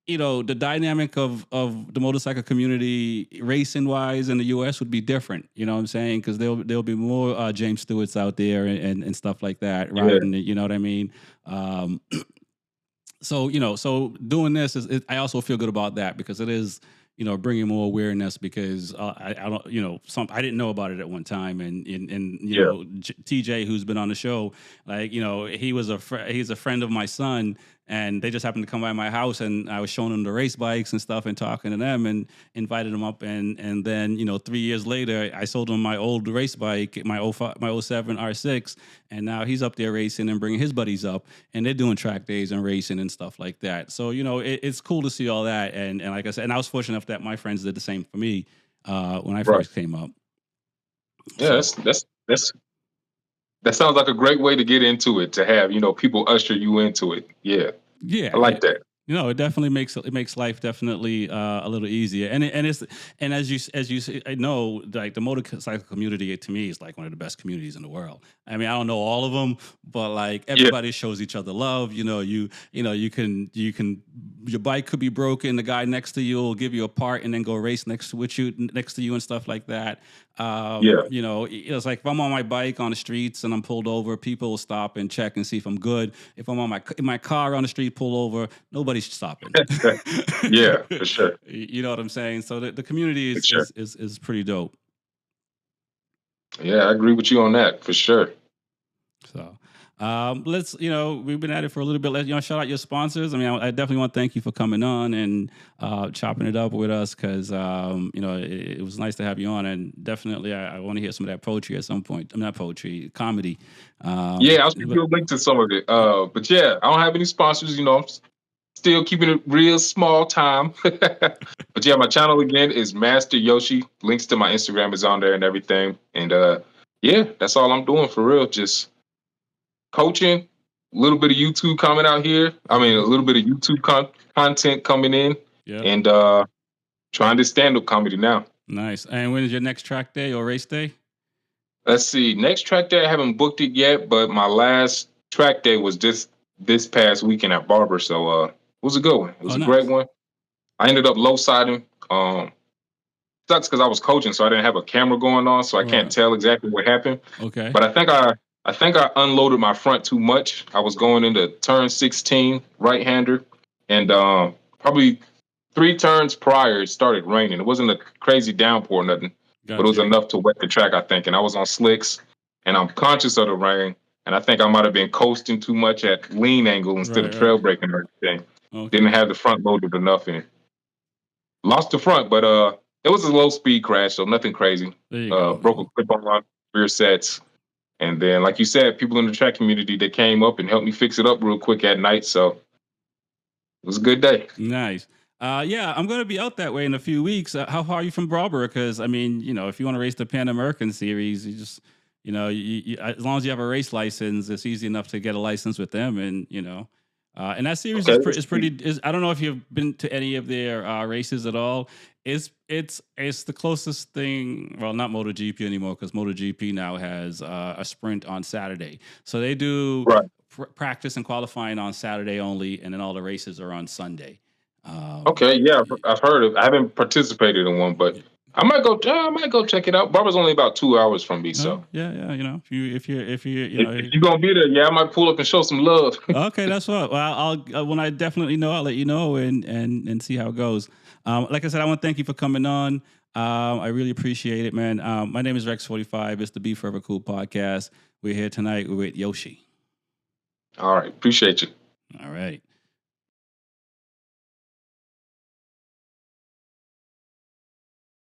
the dynamic of the motorcycle community racing wise in the US would be different. You know what I'm saying? Because there'll be more James Stewarts out there and stuff like that riding. You know what I mean? So doing this I also feel good about that, because it is bringing more awareness, because I don't I didn't know about it at one time, and TJ, who's been on the show, like he's a friend of my son, and they just happened to come by my house, and I was showing them the race bikes and stuff and talking to them and invited them up, and then 3 years later I sold him my old race bike, my 07 R6, and now he's up there racing and bringing his buddies up, and they're doing track days and racing and stuff like that. So it's cool to see all that, and like I said, and I was fortunate enough that my friends did the same for me when I first came up. Yeah, so. That sounds like a great way to get into it, to have people usher you into it. Yeah, I like that. It definitely makes life definitely a little easier, and as you say, I know, like the motorcycle community to me is like one of the best communities in the world. I mean, I don't know all of them, but like everybody shows each other love. You can your bike could be broken, the guy next to you will give you a part and then go race next to you and stuff like that. It's like if I'm on my bike on the streets and I'm pulled over, people will stop and check and see if I'm good. If I'm on my car on the street, pull over, nobody's stopping. Yeah, for sure. You know what I'm saying? So the community is pretty dope. Yeah, I agree with you on that, for sure. So let's, we've been at it for a little bit. Let's, shout out your sponsors. I mean, I definitely want to thank you for coming on and chopping it up with us, because, it was nice to have you on. And definitely, I want to hear some of that poetry at some point. I mean, not poetry, comedy. I'll send you a link to some of it. But yeah, I don't have any sponsors. I'm still keeping it real small time. But yeah, my channel again is Master Yoshi. Links to my Instagram is on there and everything. And that's all I'm doing for real. Just coaching, a little bit of YouTube coming out here. I mean, a little bit of YouTube content coming in, and trying to stand-up comedy now. Nice. And when is your next track day or race day? Let's see. Next track day, I haven't booked it yet, but my last track day was just this past weekend at Barber, so it was a good one. It was a great one. I ended up low-siding. Sucks because I was coaching, so I didn't have a camera going on, so I can't tell exactly what happened. Okay. But I think I unloaded my front too much. I was going into turn 16, right-hander, and probably 3 turns prior, it started raining. It wasn't a crazy downpour or nothing, but it was enough to wet the track, I think. And I was on slicks, and I'm conscious of the rain, and I think I might have been coasting too much at lean angle instead of trail braking or anything. Okay. Didn't have the front loaded enough in. Lost the front, but it was a low-speed crash, so nothing crazy. Broke a clip on my rear sets. And then, like you said, people in the track community, they came up and helped me fix it up real quick at night. So it was a good day. Nice. I'm going to be out that way in a few weeks. How far are you from Barber? Because, I mean, if you want to race the Pan American Series, you just, as long as you have a race license, it's easy enough to get a license with them, and that series Okay, is pretty. I don't know if you've been to any of their races at all. It's the closest thing. Well, not MotoGP anymore because MotoGP now has a sprint on Saturday. So they do right. practice and qualifying on Saturday only, and then all the races are on Sunday. Okay, yeah, I've heard of. I haven't participated in one, but Yeah. I might go. I might go check it out. Barber's only about 2 hours from me, so Yeah, yeah. If you if you're gonna be there, yeah, I might pull up and show some love. Okay, that's what. Well, I'll when I definitely know, I'll let you know and see how it goes. Like I said, I want to thank you for coming on. I really appreciate it, man. My name is Rex45. It's the B4evaKool podcast. We're here tonight with Yoshi. All right, appreciate you. All right.